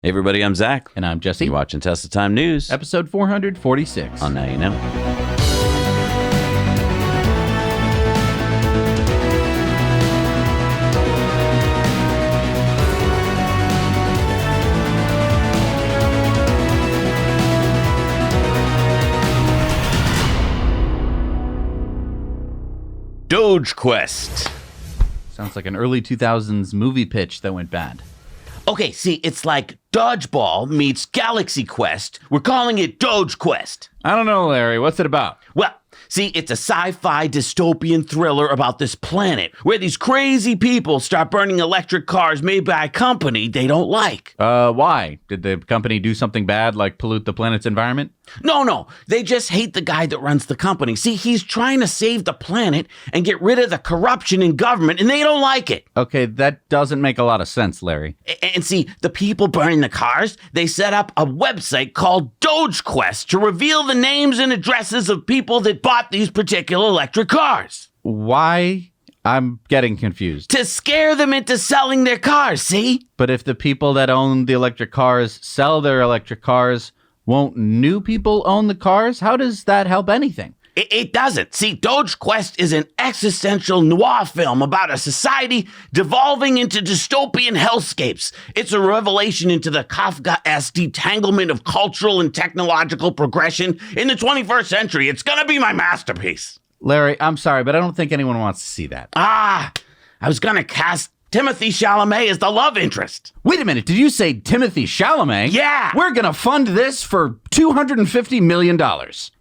Hey everybody, I'm Zach. And I'm Jesse. You're watching Tesla Time News. Episode 446. On Now You Know. Dogequest. Sounds like an early 2000s movie pitch that went bad. Okay, see, it's like Dodgeball meets Galaxy Quest. We're calling it Dogequest. I don't know, Larry. What's it about? Well, see, it's a sci-fi dystopian thriller about this planet where these crazy people start burning electric cars made by a company they don't like. Why? Did the company do something bad, like pollute the planet's environment? No. They just hate the guy that runs the company. See, he's trying to save the planet and get rid of the corruption in government, and they don't like it. Okay, that doesn't make a lot of sense, Larry. And see, the people burning the cars, they set up a website called Dogequest to reveal the names and addresses of people that bought these particular electric cars. Why? I'm getting confused. To scare them into selling their cars, see? But if the people that own the electric cars sell their electric cars, won't new people own the cars? How does that help anything? It doesn't. See, Dogequest is an existential noir film about a society devolving into dystopian hellscapes. It's a revelation into the Kafka-esque detanglement of cultural and technological progression in the 21st century. It's gonna be my masterpiece. Larry, I'm sorry, but I don't think anyone wants to see that. I was gonna cast Timothy Chalamet as the love interest. Wait a minute, did you say Timothy Chalamet? Yeah. We're gonna fund this for $250 million.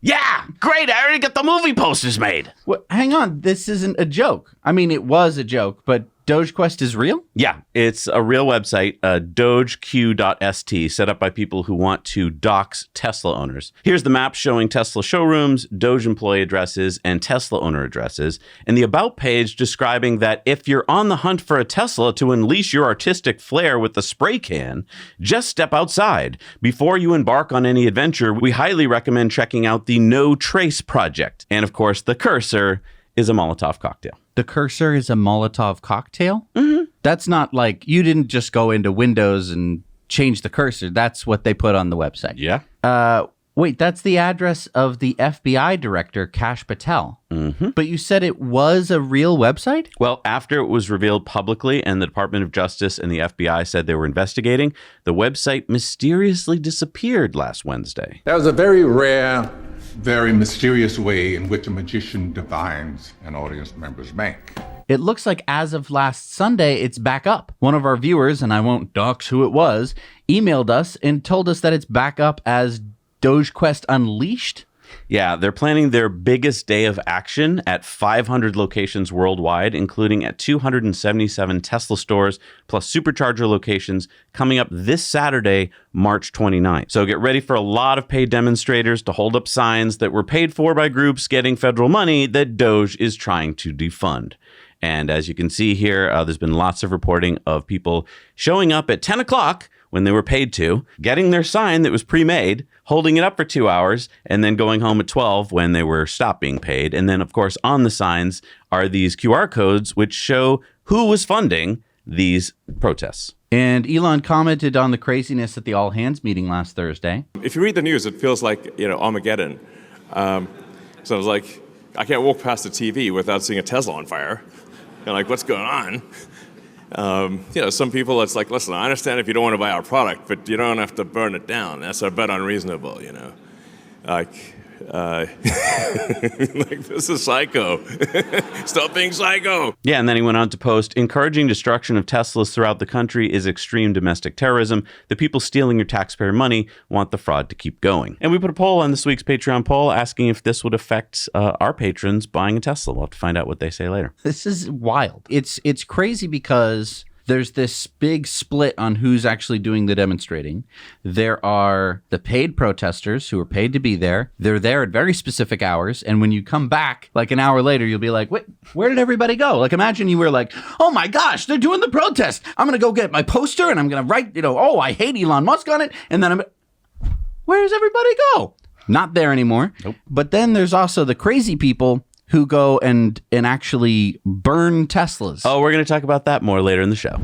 Yeah, great, I already got the movie posters made. Well, hang on, this isn't a joke. I mean, it was a joke, but Dogequest is real? Yeah, it's a real website, dogeq.st, set up by people who want to dox Tesla owners. Here's the map showing Tesla showrooms, Doge employee addresses, and Tesla owner addresses, and the About page describing that if you're on the hunt for a Tesla to unleash your artistic flair with the spray can, just step outside. Before you embark on any adventure, we highly recommend checking out the No Trace project. And of course, the cursor is a Molotov cocktail. The cursor is a Molotov cocktail? Mm-hmm. That's not like, you didn't just go into Windows and change the cursor. That's what they put on the website. Yeah. Wait, that's the address of the FBI director, Kash Patel. Mm-hmm. But you said it was a real website? Well, after it was revealed publicly and the Department of Justice and the FBI said they were investigating, the website mysteriously disappeared last Wednesday. That was a very rare, very mysterious way in which a magician divines an audience member's bank. It looks like as of last Sunday, it's back up. One of our viewers, and I won't dox who it was, emailed us and told us that it's back up as Dogequest Unleashed. Yeah, they're planning their biggest day of action at 500 locations worldwide, including at 277 Tesla stores, plus Supercharger locations coming up this Saturday, March 29th. So get ready for a lot of paid demonstrators to hold up signs that were paid for by groups getting federal money that Doge is trying to defund. And as you can see here, there's been lots of reporting of people showing up at 10 o'clock when they were paid to, getting their sign that was pre-made, holding it up for 2 hours, and then going home at 12 when they were stopped being paid. And then, of course, on the signs are these QR codes which show who was funding these protests. And Elon commented on the craziness at the all hands meeting last Thursday. If you read the news, it feels like, Armageddon. So I was like, I can't walk past the TV without seeing a Tesla on fire. Like, what's going on? Some people, it's like, listen, I understand if you don't want to buy our product, but you don't have to burn it down. That's a bit unreasonable, Like, this is psycho. Stop being psycho. Yeah, and then he went on to post, encouraging destruction of Teslas throughout the country is extreme domestic terrorism. The people stealing your taxpayer money want the fraud to keep going. And we put a poll on this week's Patreon poll asking if this would affect our patrons buying a Tesla. We'll have to find out what they say later. This is wild. It's crazy because there's this big split on who's actually doing the demonstrating. There are the paid protesters who are paid to be there. They're there at very specific hours. And when you come back, like an hour later, you'll be like, wait, where did everybody go? Like, imagine you were like, oh my gosh, they're doing the protest. I'm going to go get my poster and I'm going to write, oh, I hate Elon Musk on it. And then where does everybody go? Not there anymore. Nope. But then there's also the crazy people who go and actually burn Teslas. Oh, we're going to talk about that more later in the show.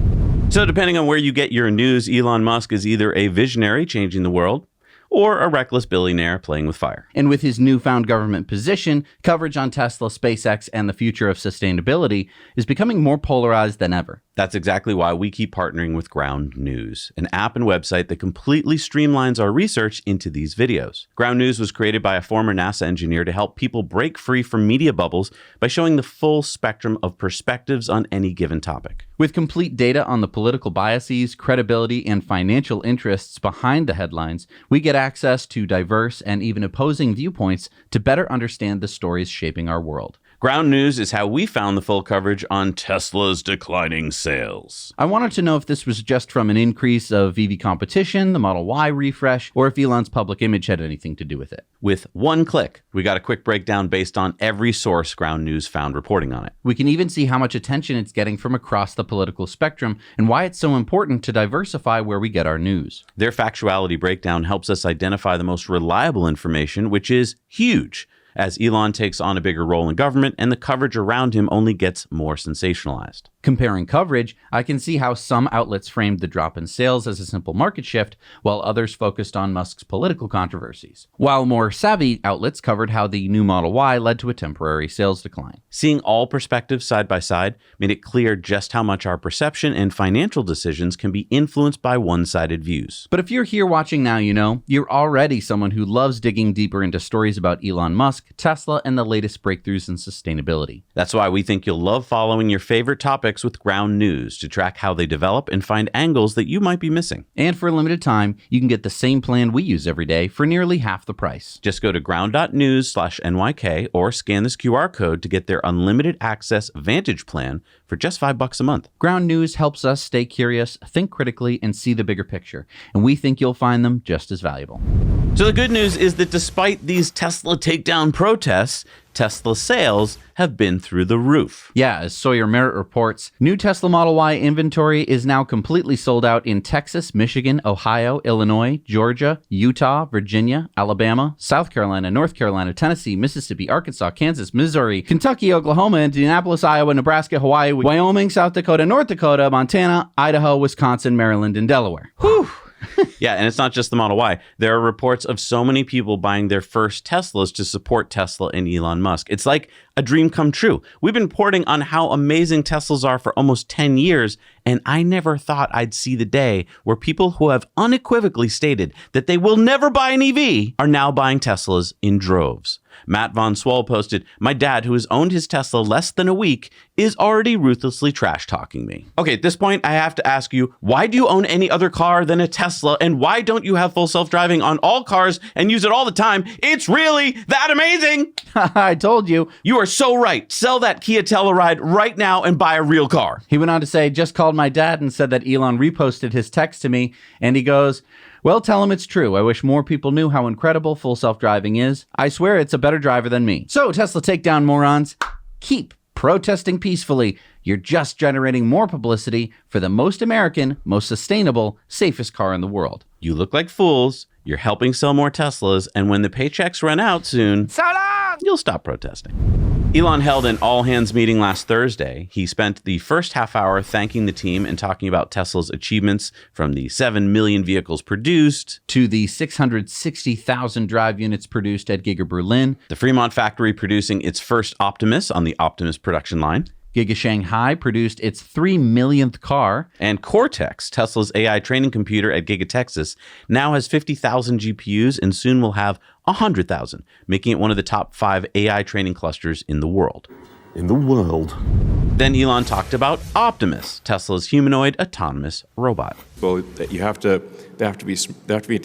So depending on where you get your news, Elon Musk is either a visionary changing the world or a reckless billionaire playing with fire. And with his newfound government position, coverage on Tesla, SpaceX, and the future of sustainability is becoming more polarized than ever. That's exactly why we keep partnering with Ground News, an app and website that completely streamlines our research into these videos. Ground News was created by a former NASA engineer to help people break free from media bubbles by showing the full spectrum of perspectives on any given topic. With complete data on the political biases, credibility, and financial interests behind the headlines, we get access to diverse and even opposing viewpoints to better understand the stories shaping our world. Ground News is how we found the full coverage on Tesla's declining sales. I wanted to know if this was just from an increase of EV competition, the Model Y refresh, or if Elon's public image had anything to do with it. With one click, we got a quick breakdown based on every source Ground News found reporting on it. We can even see how much attention it's getting from across the political spectrum and why it's so important to diversify where we get our news. Their factuality breakdown helps us identify the most reliable information, which is huge, as Elon takes on a bigger role in government and the coverage around him only gets more sensationalized. Comparing coverage, I can see how some outlets framed the drop in sales as a simple market shift, while others focused on Musk's political controversies, while more savvy outlets covered how the new Model Y led to a temporary sales decline. Seeing all perspectives side by side made it clear just how much our perception and financial decisions can be influenced by one-sided views. But if you're here watching now, you know, you're already someone who loves digging deeper into stories about Elon Musk, Tesla, and the latest breakthroughs in sustainability. That's why we think you'll love following your favorite topics with Ground News to track how they develop and find angles that you might be missing. And for a limited time, you can get the same plan we use every day for nearly half the price. Just go to ground.news/NYK or scan this QR code to get their unlimited access Vantage plan for just $5 a month. Ground News helps us stay curious, think critically, and see the bigger picture. And we think you'll find them just as valuable. So the good news is that despite these Tesla takedown protests, Tesla sales have been through the roof. Yeah, as Sawyer Merritt reports, new Tesla Model Y inventory is now completely sold out in Texas, Michigan, Ohio, Illinois, Georgia, Utah, Virginia, Alabama, South Carolina, North Carolina, Tennessee, Mississippi, Arkansas, Kansas, Missouri, Kentucky, Oklahoma, Indianapolis, Iowa, Nebraska, Hawaii, Wyoming, South Dakota, North Dakota, Montana, Idaho, Wisconsin, Maryland, and Delaware. Whew! Yeah, and it's not just the Model Y. There are reports of so many people buying their first Teslas to support Tesla and Elon Musk. It's like a dream come true. We've been reporting on how amazing Teslas are for almost 10 years, and I never thought I'd see the day where people who have unequivocally stated that they will never buy an EV are now buying Teslas in droves. Matt Von Swol posted, "My dad, who has owned his Tesla less than a week, is already ruthlessly trash-talking me." Okay, at this point, I have to ask you, why do you own any other car than a Tesla, and why don't you have full self-driving on all cars and use it all the time? It's really that amazing! I told you. You are so right. Sell that Kia Telluride right now and buy a real car. He went on to say, just called my dad and said that Elon reposted his text to me, and he goes, "Well, tell him it's true. I wish more people knew how incredible full self-driving is. I swear it's a better driver than me." So, Tesla takedown morons, keep protesting peacefully. You're just generating more publicity for the most American, most sustainable, safest car in the world. You look like fools. You're helping sell more Teslas, and when the paychecks run out soon, so long, you'll stop protesting. Elon held an all-hands meeting last Thursday. He spent the first half hour thanking the team and talking about Tesla's achievements, from the 7 million vehicles produced to the 660,000 drive units produced at Giga Berlin, the Fremont factory producing its first Optimus on the Optimus production line, Giga Shanghai produced its 3 millionth car, and Cortex, Tesla's AI training computer at Giga Texas, now has 50,000 GPUs and soon will have 100,000, making it one of the top 5 AI training clusters in the world. Then Elon talked about Optimus, Tesla's humanoid autonomous robot. Well, they have to be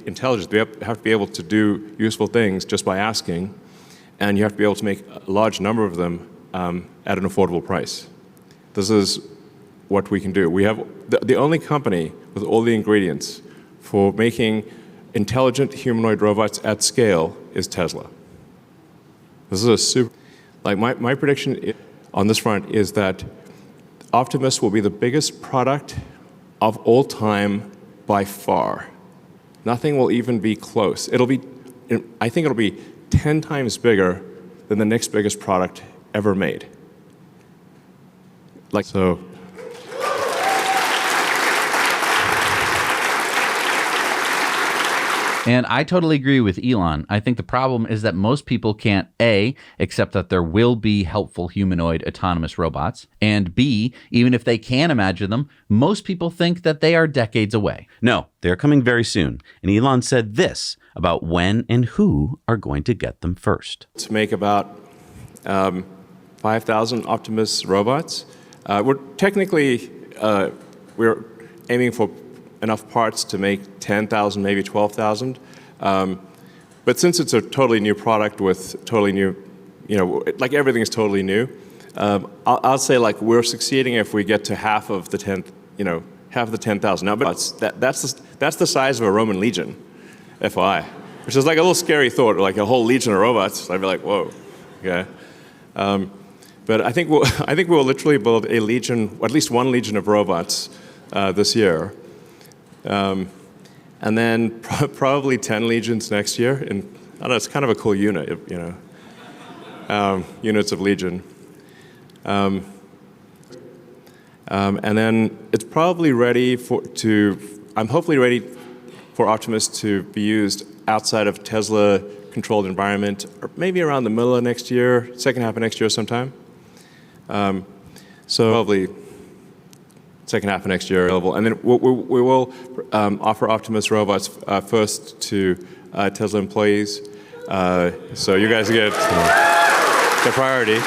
intelligent. They have to be able to do useful things just by asking, and you have to be able to make a large number of them at an affordable price. This is what we can do. We have the only company with all the ingredients for making intelligent humanoid robots at scale is Tesla. This is a super, like my prediction on this front is that Optimus will be the biggest product of all time by far. Nothing will even be close. I think it'll be 10 times bigger than the next biggest product ever made. And I totally agree with Elon. I think the problem is that most people can't, A, accept that there will be helpful humanoid autonomous robots, and B, even if they can imagine them, most people think that they are decades away. No, they're coming very soon. And Elon said this about when and who are going to get them first. To make about 5,000 Optimus robots. We're aiming for enough parts to make 10,000, maybe 12,000. But since it's a totally new product with totally new, like everything is totally new, I'll say like we're succeeding if we get to half of the 10,000. Now, but that's the size of a Roman legion, FYI, which is like a little scary thought, like a whole legion of robots. I'd be like, whoa, okay. But I think we'll literally build a legion, at least one legion of robots this year. And then probably 10 legions next year. And I don't know, it's kind of a cool unit, units of legion. And then it's probably I'm hopefully ready for Optimus to be used outside of Tesla-controlled environment, or maybe around the middle of next year, second half of next year sometime. So probably second half of next year available. And then we will offer Optimus robots first to Tesla employees. So you guys get the priority.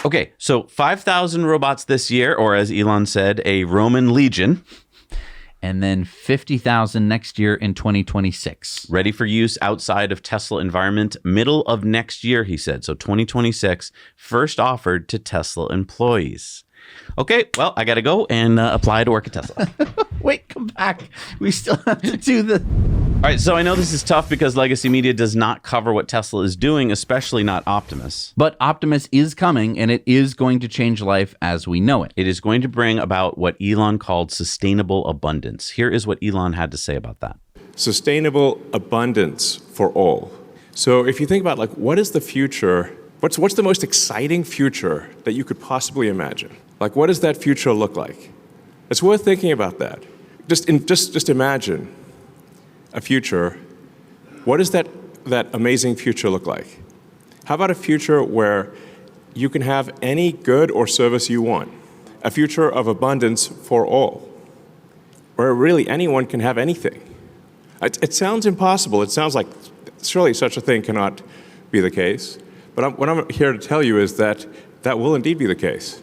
Okay, so 5,000 robots this year, or as Elon said, a Roman legion. And then 50,000 next year in 2026. Ready for use outside of Tesla environment middle of next year, he said. So 2026, first offered to Tesla employees. Okay, well, I got to go and apply to work at Tesla. Wait, come back. We still have to do the... All right, so I know this is tough because legacy media does not cover what Tesla is doing, especially not Optimus. But Optimus is coming, and it is going to change life as we know it. It is going to bring about what Elon called sustainable abundance. Here is what Elon had to say about that. Sustainable abundance for all. So if you think about, like, what is the future? What's the most exciting future that you could possibly imagine? Like, what does that future look like? It's worth thinking about that. Just imagine a future. What does that amazing future look like? How about a future where you can have any good or service you want? A future of abundance for all, where really anyone can have anything. It sounds impossible. It sounds like surely such a thing cannot be the case. But what I'm here to tell you is that will indeed be the case.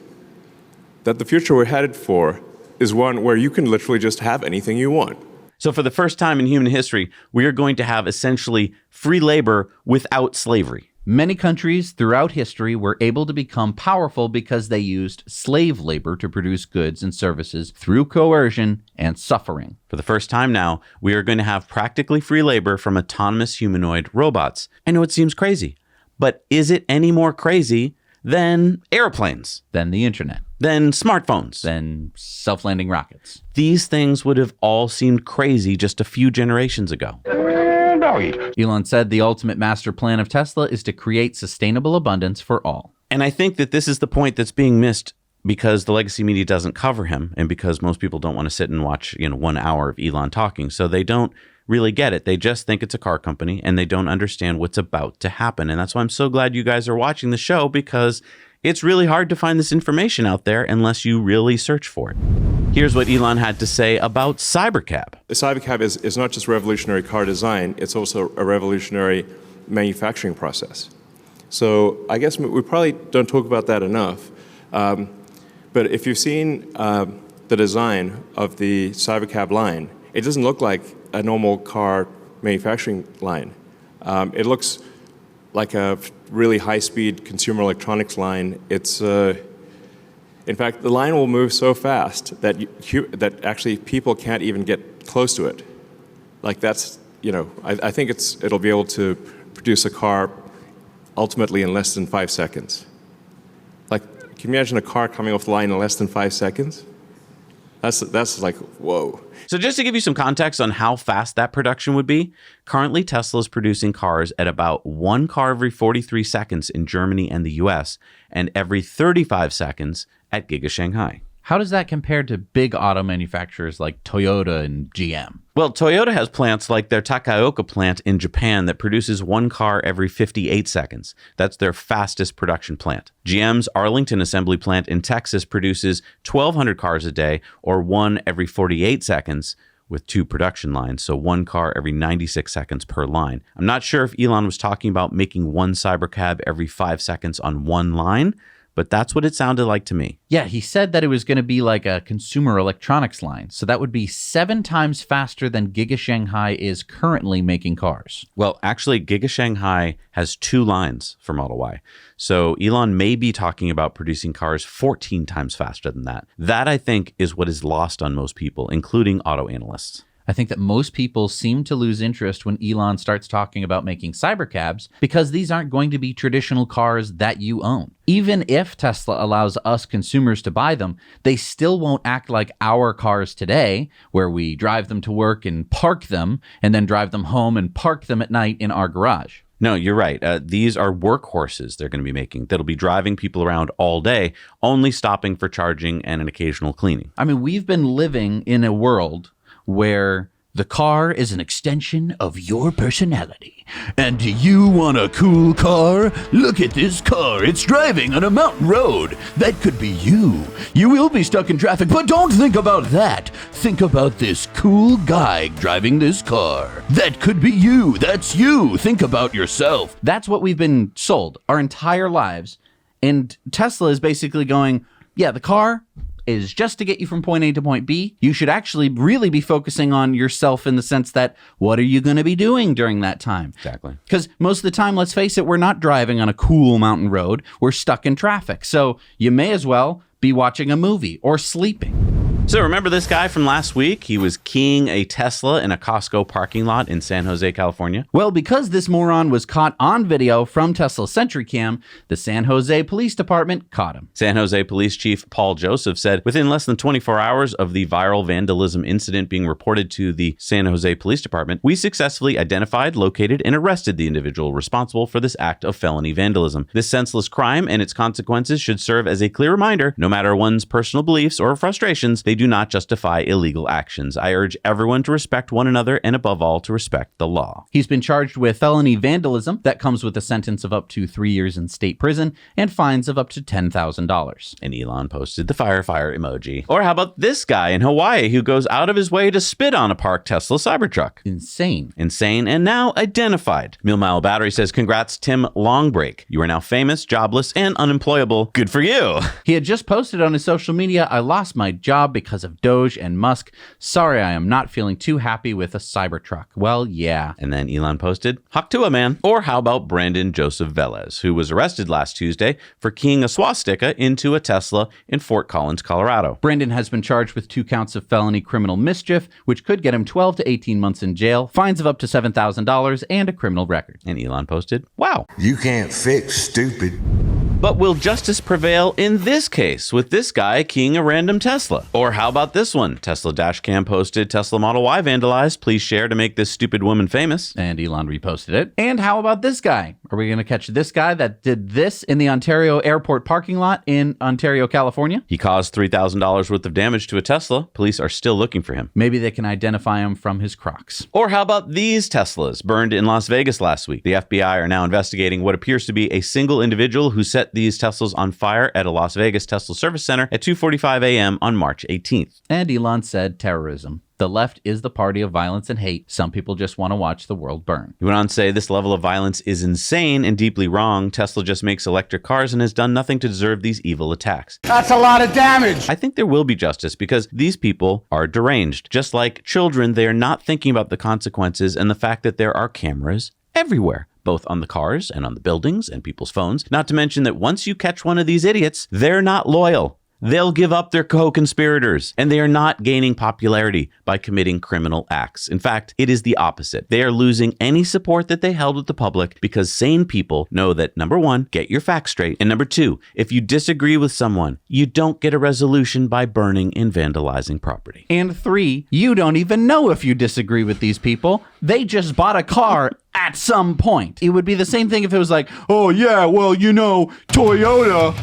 That the future we're headed for is one where you can literally just have anything you want. So for the first time in human history, we are going to have essentially free labor without slavery. Many countries throughout history were able to become powerful because they used slave labor to produce goods and services through coercion and suffering. For the first time now, we are going to have practically free labor from autonomous humanoid robots. I know it seems crazy, but is it any more crazy than airplanes? Than the internet? Than smartphones? Than self-landing rockets? These things would have all seemed crazy just a few generations ago. Elon said the ultimate master plan of Tesla is to create sustainable abundance for all. And I think that this is the point that's being missed because the legacy media doesn't cover him and because most people don't want to sit and watch, 1 hour of Elon talking. So they don't really get it. They just think it's a car company and they don't understand what's about to happen. And that's why I'm so glad you guys are watching the show, because it's really hard to find this information out there unless you really search for it. Here's what Elon had to say about Cybercab. The Cybercab is not just revolutionary car design, it's also a revolutionary manufacturing process. So I guess we probably don't talk about that enough. But if you've seen the design of the Cybercab line, it doesn't look like a normal car manufacturing line. It looks like a really high-speed consumer electronics line. It's, in fact, the line will move so fast that that actually people can't even get close to it. Like that's, I think it'll be able to produce a car ultimately in less than 5 seconds. Like, can you imagine a car coming off the line in less than 5 seconds? That's like, whoa. So just to give you some context on how fast that production would be, currently Tesla is producing cars at about 1 car every 43 seconds in Germany and the US, and every 35 seconds at Giga Shanghai. How does that compare to big auto manufacturers like Toyota and GM? Well, Toyota has plants like their Takaoka plant in Japan that produces one car every 58 seconds. That's their fastest production plant. GM's Arlington assembly plant in Texas produces 1,200 cars a day, or one every 48 seconds, with 2 production lines, so 1 car every 96 seconds per line. I'm not sure if Elon was talking about making one Cybercab every 5 seconds on one line, but that's what it sounded like to me. Yeah, he said that it was going to be like a consumer electronics line. So that would be 7 times faster than Giga Shanghai is currently making cars. Well, actually, Giga Shanghai has 2 lines for Model Y. So Elon may be talking about producing cars 14 times faster than that. That, I think, is what is lost on most people, including auto analysts. I think that most people seem to lose interest when Elon starts talking about making cybercabs because these aren't going to be traditional cars that you own. Even if Tesla allows us consumers to buy them, they still won't act like our cars today, where we drive them to work and park them, and then drive them home and park them at night in our garage. No, you're right. These are workhorses they're going to be making that'll be driving people around all day, only stopping for charging and an occasional cleaning. I mean, we've been living in a world where the car is an extension of your personality. And do you want a cool car? Look at this car. It's driving on a mountain road. That could be you. You will be stuck in traffic, but don't think about that. Think about this cool guy driving this car. That could be you. That's you. Think about yourself. That's what we've been sold our entire lives. And Tesla is basically going, yeah, the car is just to get you from point A to point B. You should actually really be focusing on yourself in the sense that what are you going to be doing during that time? Exactly. Because most of the time, let's face it, we're not driving on a cool mountain road. We're stuck in traffic. So you may as well be watching a movie or sleeping. So remember this guy from last week? He was keying a Tesla in a Costco parking lot in San Jose, California. Well, because this moron was caught on video from Tesla's SentryCam, the San Jose Police Department caught him. San Jose Police Chief Paul Joseph said within less than 24 hours of the viral vandalism incident being reported to the San Jose Police Department, we successfully identified, located, and arrested the individual responsible for this act of felony vandalism. This senseless crime and its consequences should serve as a clear reminder, no matter one's personal beliefs or frustrations, they do not justify illegal actions. I urge everyone to respect one another and above all to respect the law. He's been charged with felony vandalism that comes with a sentence of up to 3 years in state prison and fines of up to $10,000. And Elon posted the fire emoji. Or how about this guy in Hawaii who goes out of his way to spit on a parked Tesla Cybertruck? Insane and now identified. Mule Mile Battery says, congrats, Tim Longbreak. You are now famous, jobless, and unemployable. Good for you. He had just posted on his social media, I lost my job because of Doge and Musk. Sorry, I am not feeling too happy with a Cybertruck. Well, yeah. And then Elon posted, Haktua man. Or how about Brandon Joseph Velez, who was arrested last Tuesday for keying a swastika into a Tesla in Fort Collins, Colorado. Brandon has been charged with 2 counts of felony criminal mischief, which could get him 12 to 18 months in jail, fines of up to $7,000, and a criminal record. And Elon posted, wow. You can't fix stupid. But will justice prevail in this case with this guy keying a random Tesla? Or how about this one? Tesla Dashcam posted Tesla Model Y vandalized. Please share to make this stupid woman famous. And Elon reposted it. And how about this guy? Are we going to catch this guy that did this in the Ontario airport parking lot in Ontario, California? He caused $3,000 worth of damage to a Tesla. Police are still looking for him. Maybe they can identify him from his Crocs. Or how about these Teslas burned in Las Vegas last week? The FBI are now investigating what appears to be a single individual who set these Teslas on fire at a Las Vegas Tesla service center at 2:45 a.m. on March 18th. And Elon said terrorism. The left is the party of violence and hate. Some people just want to watch the world burn. He went on to say this level of violence is insane and deeply wrong. Tesla just makes electric cars and has done nothing to deserve these evil attacks. That's a lot of damage. I think there will be justice because these people are deranged. Just like children, they are not thinking about the consequences and the fact that there are cameras everywhere, both on the cars and on the buildings and people's phones. Not to mention that once you catch one of these idiots, they're not loyal. They'll give up their co-conspirators, and they are not gaining popularity by committing criminal acts. In fact, it is the opposite. They are losing any support that they held with the public because sane people know that, number one, get your facts straight, and number two, if you disagree with someone, you don't get a resolution by burning and vandalizing property. And 3, you don't even know if you disagree with these people. They just bought a car at some point. It would be the same thing if it was like, oh yeah, well, you know, Toyota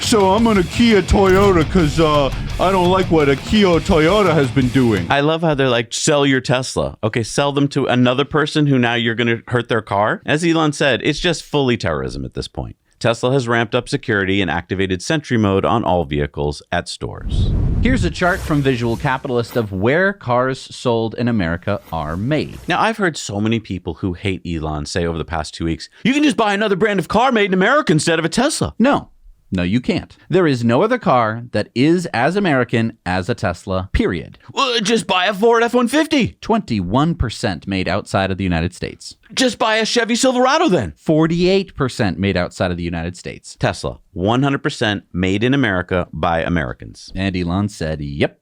so I'm gonna Kia Toyota because I don't like what a Kia Toyota has been doing. I love how they're like, sell your Tesla. Okay, sell them to another person who now you're going to hurt their car. As Elon said, it's just fully terrorism at this point. Tesla has ramped up security and activated Sentry mode on all vehicles at stores. Here's a chart from Visual Capitalist of where cars sold in America are made. Now, I've heard so many people who hate Elon say over the past 2 weeks, you can just buy another brand of car made in America instead of a Tesla. No, you can't. There is no other car that is as American as a Tesla, period. Well, just buy a Ford F-150. 21% made outside of the United States. Just buy a Chevy Silverado then. 48% made outside of the United States. Tesla, 100% made in America by Americans. And Elon said, yep.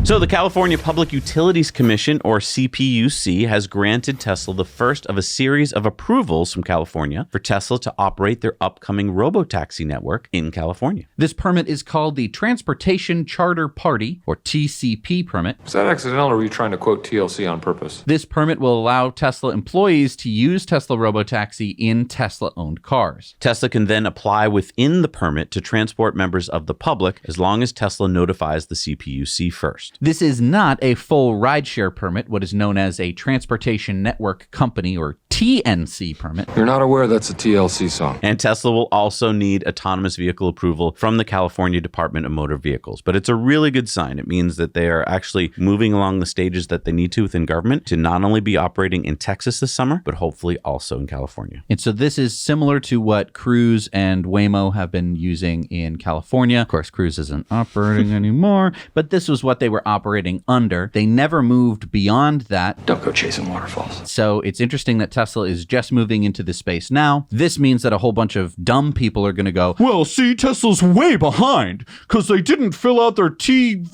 So the California Public Utilities Commission, or CPUC, has granted Tesla the first of a series of approvals from California for Tesla to operate their upcoming Robotaxi network in California. This permit is called the Transportation Charter Party, or TCP permit. Is that accidental, or were you trying to quote TLC on purpose? This permit will allow Tesla employees to use Tesla Robotaxi in Tesla-owned cars. Tesla can then apply within the permit to transport members of the public as long as Tesla notifies the CPUC first. This is not a full rideshare permit, what is known as a Transportation Network Company, or TNC permit. You're not aware that's a TLC song. And Tesla will also need autonomous vehicle approval from the California Department of Motor Vehicles. But it's a really good sign. It means that they are actually moving along the stages that they need to within government to not only be operating in Texas this summer, but hopefully also in California. And so this is similar to what Cruise and Waymo have been using in California. Of course, Cruise isn't operating anymore, but this was what they were operating under. They never moved beyond that. Don't go chasing waterfalls. So it's interesting that Tesla is just moving into this space now. This means that a whole bunch of dumb people are going to go, Well, see, Tesla's way behind because they didn't fill out their TRCP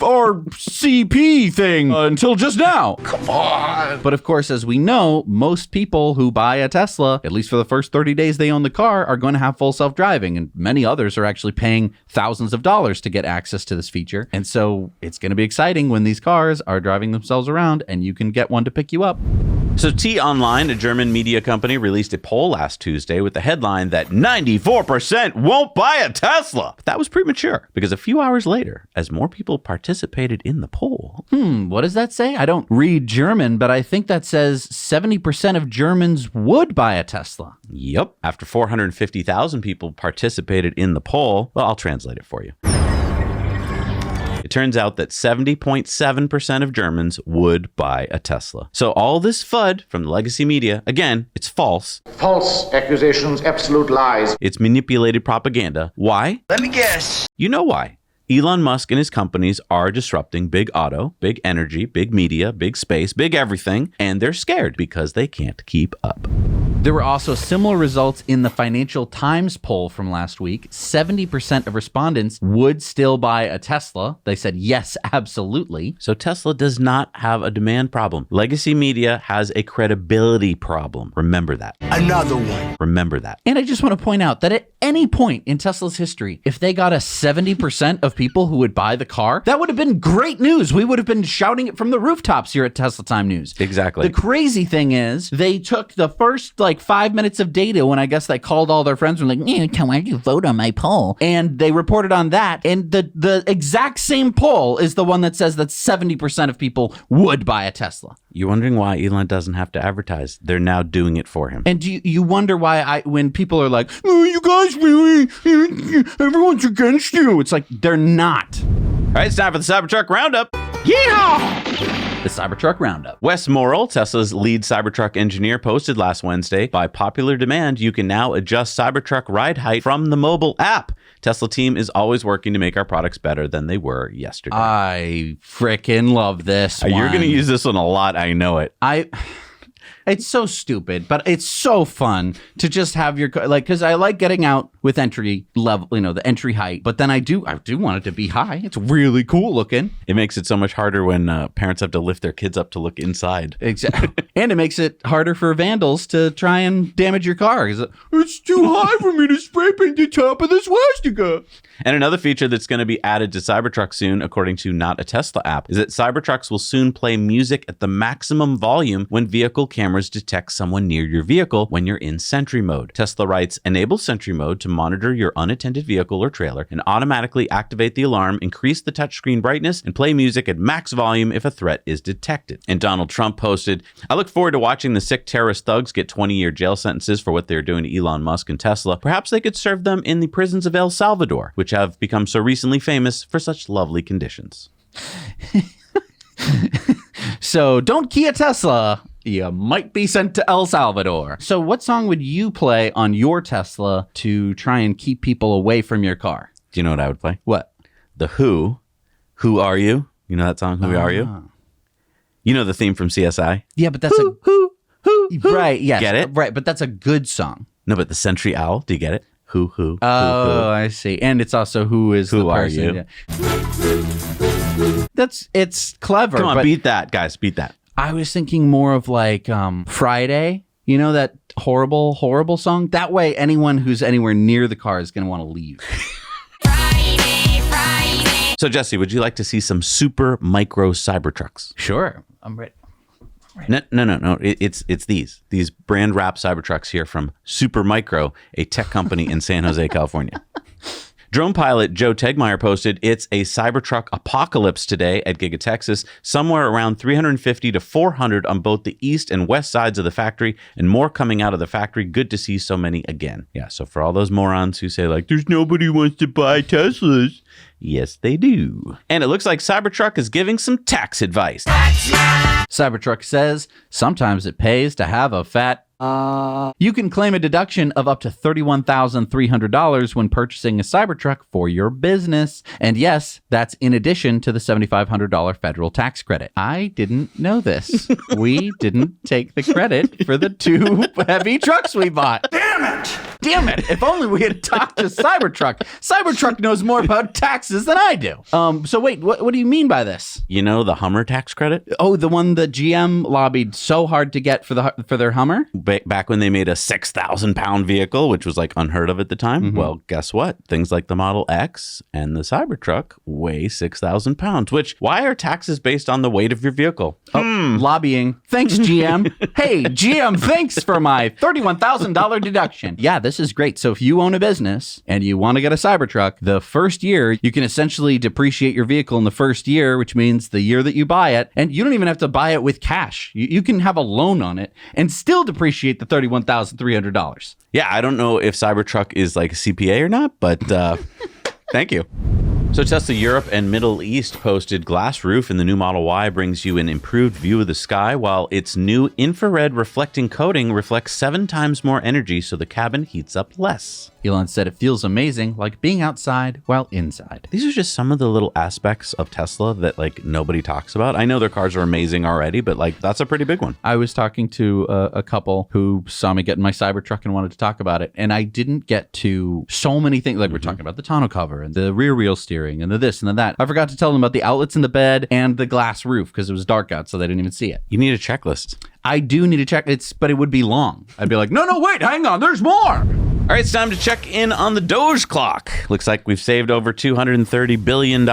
thing until just now. Come on. but of course, as we know, most people who buy a Tesla, at least for the first 30 days they own the car, are going to have full self-driving, and many others are actually paying thousands of dollars to get access to this feature. And so it's going to be exciting when these cars are driving themselves around and you can get one to pick you up. So T-Online, a German media company, released a poll last Tuesday with the headline that 94% won't buy a Tesla. But that was premature because a few hours later, as more people participated in the poll. What does that say? I don't read German, but I think that says 70% of Germans would buy a Tesla. Yep. After 450,000 people participated in the poll, well, I'll translate it for you. It turns out that 70.7% of Germans would buy a Tesla. So all this FUD from the legacy media, again, it's false. False accusations, absolute lies. It's manipulated propaganda. Why? Let me guess. You know why. Elon Musk and his companies are disrupting big auto, big energy, big media, big space, big everything, and they're scared because they can't keep up. There were also similar results in the Financial Times poll from last week. 70% of respondents would still buy a Tesla. They said yes, absolutely. So Tesla does not have a demand problem. Legacy media has a credibility problem. Remember that. Another one. Remember that. And I just want to point out that at any point in Tesla's history, if they got a 70% of people who would buy the car, that would have been great news. We would have been shouting it from the rooftops here at Tesla Time News. Exactly. The crazy thing is they took the first 5 minutes of data when I guess they called all their friends and were like, why did you vote on my poll? And they reported on that. And the exact same poll is the one that says that 70% of people would buy a Tesla. You're wondering why Elon doesn't have to advertise. They're now doing it for him. And you wonder why when people are like, oh, you guys really, everyone's against you. It's like, they're not. All right, it's time for the Cybertruck Roundup. Yeehaw! The Cybertruck Roundup. Wes Morrill, Tesla's lead Cybertruck engineer, posted last Wednesday, by popular demand, you can now adjust Cybertruck ride height from the mobile app. Tesla team is always working to make our products better than they were yesterday. I frickin' love this one. You're going to use this one a lot. I know it. It's so stupid, but it's so fun to just have your car, because I like getting out with entry level, the entry height, but then I do want it to be high. It's really cool looking. It makes it so much harder when parents have to lift their kids up to look inside. Exactly. And it makes it harder for vandals to try and damage your car. It's too high for me to spray paint the top of this swastika. And another feature that's going to be added to Cybertruck soon, according to Not a Tesla app, is that Cybertrucks will soon play music at the maximum volume when vehicle cameras cameras detect someone near your vehicle when you're in Sentry mode. Tesla writes, enable Sentry mode to monitor your unattended vehicle or trailer and automatically activate the alarm, increase the touchscreen brightness, and play music at max volume if a threat is detected. And Donald Trump posted, I look forward to watching the sick terrorist thugs get 20-year jail sentences for what they're doing to Elon Musk and Tesla. Perhaps they could serve them in the prisons of El Salvador, which have become so recently famous for such lovely conditions. So don't key a Tesla. You might be sent to El Salvador. So what song would you play on your Tesla to try and keep people away from your car? Do you know what I would play? What? The Who. Who Are You? You know that song, Who Are You? You know the theme from CSI? Yeah, but that's Who? Right, yes. Get it? Right, but that's a good song. No, but the Sentry Owl, do you get it? Who? Oh, I see. And it's also who is Who the are person. you? Yeah. It's clever. Come on, but beat that, guys. Beat that. I was thinking more of like Friday. You know that horrible, horrible song? That way anyone who's anywhere near the car is going to want to leave. So, Jesse, would you like to see some super micro Cybertrucks? Sure. I'm ready. No. It's these brand wrap Cybertrucks here from Super Micro, a tech company in San Jose, California. Drone pilot Joe Tegmeyer posted, it's a Cybertruck apocalypse today at Giga Texas, somewhere around 350 to 400 on both the east and west sides of the factory, and more coming out of the factory. Good to see so many again. Yeah, so for all those morons who say, like, there's nobody who wants to buy Teslas, yes, they do. And it looks like Cybertruck is giving some tax advice. Cybertruck says, sometimes it pays to have a fat you can claim a deduction of up to $31,300 when purchasing a Cybertruck for your business. And yes, that's in addition to the $7,500 federal tax credit. I didn't know this. We didn't take the credit for the 2 heavy trucks we bought. Damn it. If only we had talked to Cybertruck. Cybertruck knows more about taxes than I do. So wait, what do you mean by this? You know the Hummer tax credit? Oh, the one that GM lobbied so hard to get for their Hummer? Back when they made a 6,000-pound vehicle, which was like unheard of at the time. Mm-hmm. Well, guess what? Things like the Model X and the Cybertruck weigh 6,000 pounds, which, why are taxes based on the weight of your vehicle? Lobbying. Thanks, GM. Hey, GM, thanks for my $31,000 deduction. Yeah, this is great. So if you own a business and you want to get a Cybertruck, the first year, you can essentially depreciate your vehicle in the first year, which means the year that you buy it. And you don't even have to buy it with cash. You can have a loan on it and still depreciate the $31,300. Yeah, I don't know if Cybertruck is like a CPA or not, but thank you. So Tesla Europe and Middle East posted glass roof in the new Model Y brings you an improved view of the sky, while its new infrared reflecting coating reflects 7 times more energy, so the cabin heats up less. Elon said it feels amazing, like being outside while inside. These are just some of the little aspects of Tesla that like nobody talks about. I know their cars are amazing already, but like that's a pretty big one. I was talking to a couple who saw me get in my Cybertruck and wanted to talk about it, and I didn't get to so many things. Like we're talking about the tonneau cover and the rear wheel steering and the this and the that. I forgot to tell them about the outlets in the bed and the glass roof because it was dark out, so they didn't even see it. You need a checklist. I do need to check but it would be long. I'd be like, no, wait, hang on, there's more. All right, it's time to check in on the Doge Clock. Looks like we've saved over $230 billion,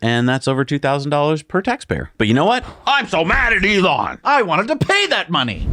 and that's over $2,000 per taxpayer. But you know what? I'm so mad at Elon. I wanted to pay that money.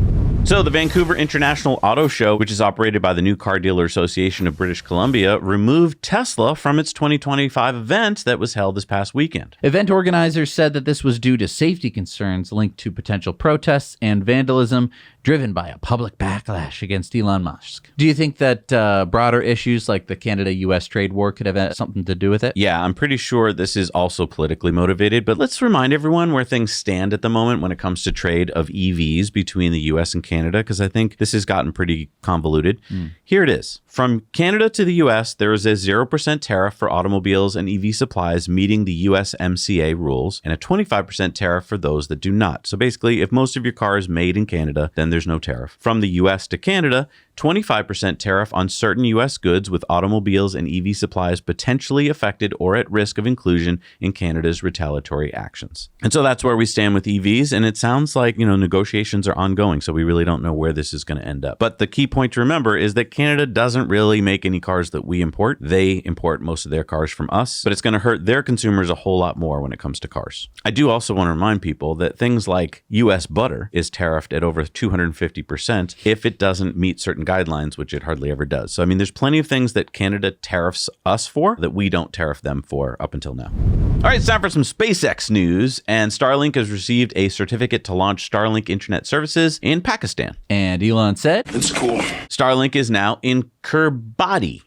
So the Vancouver International Auto Show, which is operated by the New Car Dealer Association of British Columbia, removed Tesla from its 2025 event that was held this past weekend. Event organizers said that this was due to safety concerns linked to potential protests and vandalism driven by a public backlash against Elon Musk. Do you think that broader issues like the Canada-US trade war could have something to do with it? Yeah, I'm pretty sure this is also politically motivated, but let's remind everyone where things stand at the moment when it comes to trade of EVs between the US and Canada, because I think this has gotten pretty convoluted. Here it is. From Canada to the US, there is a 0% tariff for automobiles and EV supplies meeting the USMCA rules, and a 25% tariff for those that do not. So basically, if most of your car is made in Canada, then there's no tariff. From the US to Canada, 25% tariff on certain U.S. goods with automobiles and EV supplies potentially affected or at risk of inclusion in Canada's retaliatory actions. And so that's where we stand with EVs. And it sounds like, negotiations are ongoing. So we really don't know where this is going to end up. But the key point to remember is that Canada doesn't really make any cars that we import. They import most of their cars from us, but it's going to hurt their consumers a whole lot more when it comes to cars. I do also want to remind people that things like U.S. butter is tariffed at over 250% if it doesn't meet certain guidelines, which it hardly ever does. So, there's plenty of things that Canada tariffs us for that we don't tariff them for up until now. All right, it's time for some SpaceX news. And Starlink has received a certificate to launch Starlink internet services in Pakistan. And Elon said, It's cool. Starlink is now in Kiribati.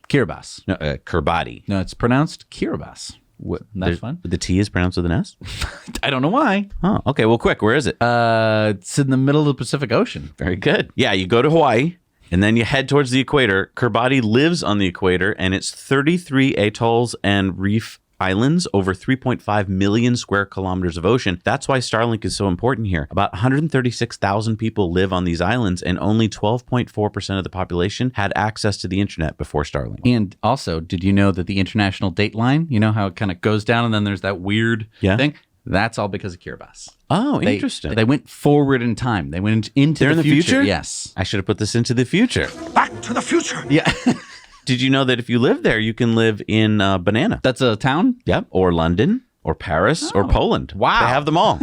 No, Kiribati. no, it's pronounced Kiribati. That's fun. The T is pronounced with an S? I don't know why. Oh, okay. Well, quick, where is it? It's in the middle of the Pacific Ocean. Very good. Yeah, you go to Hawaii and then you head towards the equator. Kiribati lives on the equator, and it's 33 atolls and reef islands, over 3.5 million square kilometers of ocean. That's why Starlink is so important here. About 136,000 people live on these islands, and only 12.4% of the population had access to the internet before Starlink. And also, did you know that the international date line, how it kind of goes down and then there's that weird thing? That's all because of Kiribati. Oh, interesting. They went forward in time. They went into They're the in the future? Yes. I should have put this into the future. Back to the future. Yeah. Did you know that if you live there, you can live in Banana? That's a town? Yep. Or London, or Paris, or Poland. Wow. They have them all.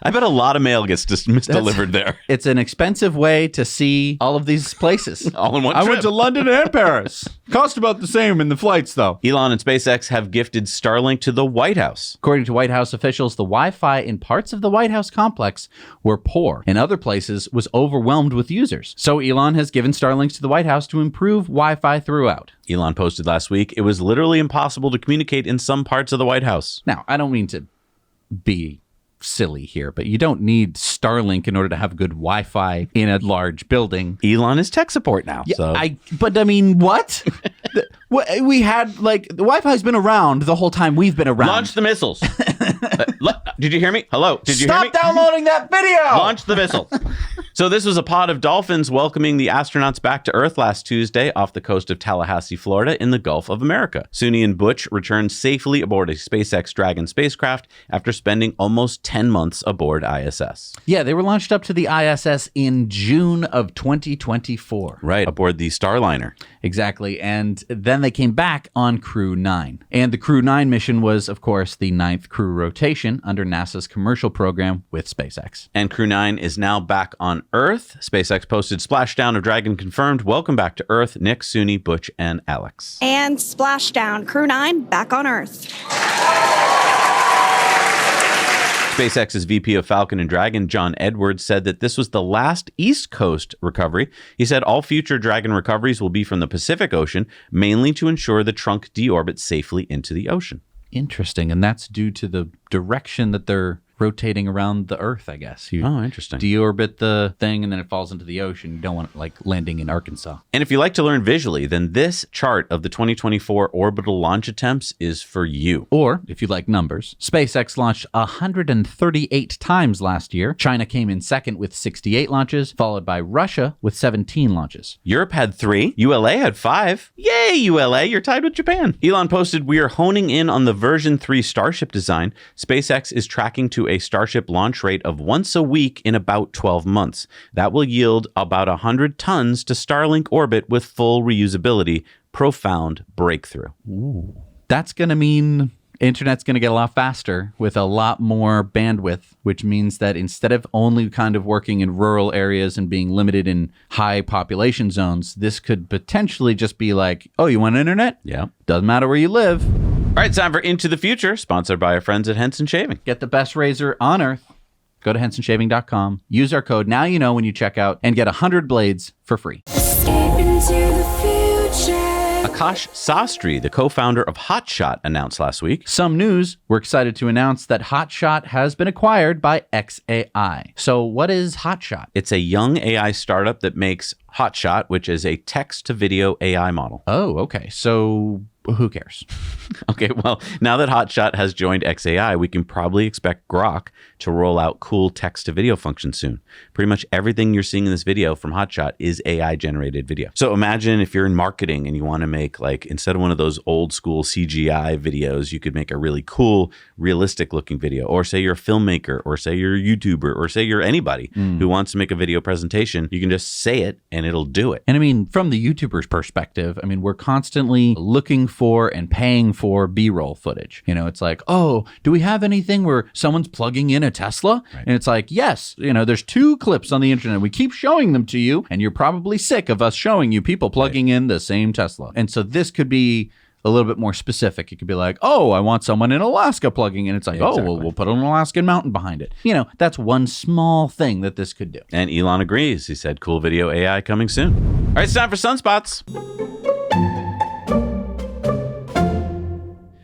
I bet a lot of mail gets misdelivered there. It's an expensive way to see all of these places. All in one I trip. went to London and Paris. Cost about the same in the flights, though. Elon and SpaceX have gifted Starlink to the White House. According to White House officials, the Wi-Fi in parts of the White House complex were poor. In other places, was overwhelmed with users. So Elon has given Starlinks to the White House to improve Wi-Fi throughout. Elon posted last week, it was literally impossible to communicate in some parts of the White House. Now, I don't mean to be silly here, but you don't need Starlink in order to have good Wi-Fi in a large building. Elon is tech support now. Yeah, so. but what? We had, the Wi-Fi's been around the whole time we've been around. Launch the missiles. Did you hear me? Hello? Did you Stop hear me? downloading that video! Launch the missile. So this was a pod of dolphins welcoming the astronauts back to Earth last Tuesday off the coast of Tallahassee, Florida in the Gulf of America. Suni and Butch returned safely aboard a SpaceX Dragon spacecraft after spending almost 10 months aboard ISS. Yeah, they were launched up to the ISS in June of 2024. Right, aboard the Starliner. Exactly. And then they came back on Crew 9. And the Crew 9 mission was, of course, the 9th crew rotation under NASA's commercial program with SpaceX. And Crew 9 is now back on Earth. SpaceX posted splashdown of Dragon confirmed. Welcome back to Earth, Nick, Suni, Butch, and Alex. And splashdown. Crew 9 back on Earth. SpaceX's VP of Falcon and Dragon, John Edwards, said that this was the last East Coast recovery. He said all future Dragon recoveries will be from the Pacific Ocean, mainly to ensure the trunk deorbits safely into the ocean. Interesting. And that's due to the direction that they're rotating around the Earth, I guess. You interesting. deorbit the thing and then it falls into the ocean. You don't want it landing in Arkansas. And if you like to learn visually, then this chart of the 2024 orbital launch attempts is for you. Or, if you like numbers, SpaceX launched 138 times last year. China came in second with 68 launches, followed by Russia with 17 launches. Europe had 3. ULA had 5. Yay, ULA, you're tied with Japan. Elon posted, we are honing in on the version 3 Starship design. SpaceX is tracking to a Starship launch rate of once a week in about 12 months. That will yield about 100 tons to Starlink orbit with full reusability. Profound breakthrough. Ooh. That's going to mean internet's going to get a lot faster with a lot more bandwidth, which means that instead of only kind of working in rural areas and being limited in high population zones, this could potentially just be like, oh, you want internet? Yeah. Doesn't matter where you live. All right, time for Into the Future, sponsored by our friends at Henson Shaving. Get the best razor on earth. Go to hensonshaving.com. Use our code Now You Know when you check out and get 100 blades for free. Akash Sastry, the co-founder of Hotshot, announced last week. Some news, we're excited to announce that Hotshot has been acquired by XAI. So what is Hotshot? It's a young AI startup that makes Hotshot, which is a text-to-video AI model. Oh, okay. So who cares? Okay, well, now that Hotshot has joined XAI, we can probably expect Grok to roll out cool text-to-video functions soon. Pretty much everything you're seeing in this video from Hotshot is AI-generated video. So imagine if you're in marketing and you want to make, like, instead of one of those old-school CGI videos, you could make a really cool, realistic-looking video. Or say you're a filmmaker, or say you're a YouTuber, or say you're anybody who wants to make a video presentation. You can just say it, and it'll do it. And I mean, from the YouTuber's perspective, I mean, we're constantly looking for and paying for B-roll footage. You know, it's like, oh, do we have anything where someone's plugging in a Tesla? Right. And it's like, yes, you know, there's 2 clips on the internet. We keep showing them to you, and you're probably sick of us showing you people plugging in the same Tesla. And so this could be a little bit more specific. It could be like, oh, I want someone in Alaska plugging in. It's like, oh, well, we'll put an Alaskan mountain behind it. You know, that's one small thing that this could do. And Elon agrees. He said, cool video AI coming soon. All right, it's time for Sunspots.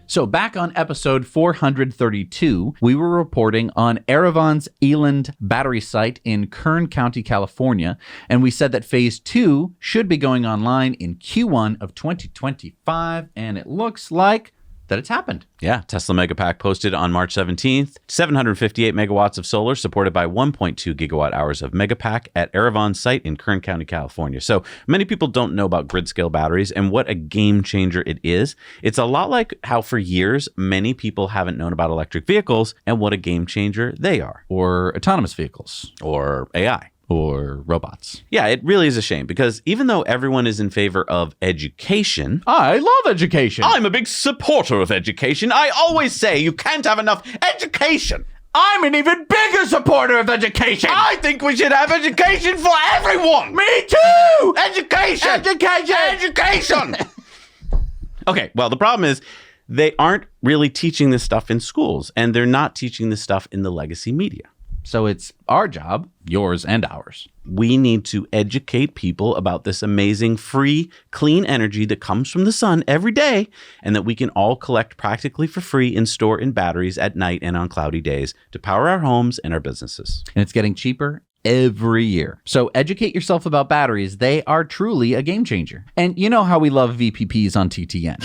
So back on episode 432, we were reporting on Erevan's Eland battery site in Kern County, California, and we said that phase 2 should be going online in Q1 of 2025, and it looks like that it's happened. Yeah, Tesla Megapack posted on March 17th, 758 megawatts of solar supported by 1.2 gigawatt hours of Megapack at Erevan's site in Kern County, California. So many people don't know about grid scale batteries and what a game changer it is. It's a lot like how for years, many people haven't known about electric vehicles and what a game changer they are. Or autonomous vehicles. Or AI. Or robots. Yeah, it really is a shame because even though everyone is in favor of education... I love education. I'm a big supporter of education. I always say you can't have enough education. I'm an even bigger supporter of education. I think we should have education for everyone. Me too. Education. Education. Education. Okay, well, the problem is they aren't really teaching this stuff in schools, and they're not teaching this stuff in the legacy media. So it's our job, yours and ours. We need to educate people about this amazing, free, clean energy that comes from the sun every day and that we can all collect practically for free and store in batteries at night and on cloudy days to power our homes and our businesses. And it's getting cheaper every year. So educate yourself about batteries. They are truly a game changer. And you know how we love VPPs on TTN.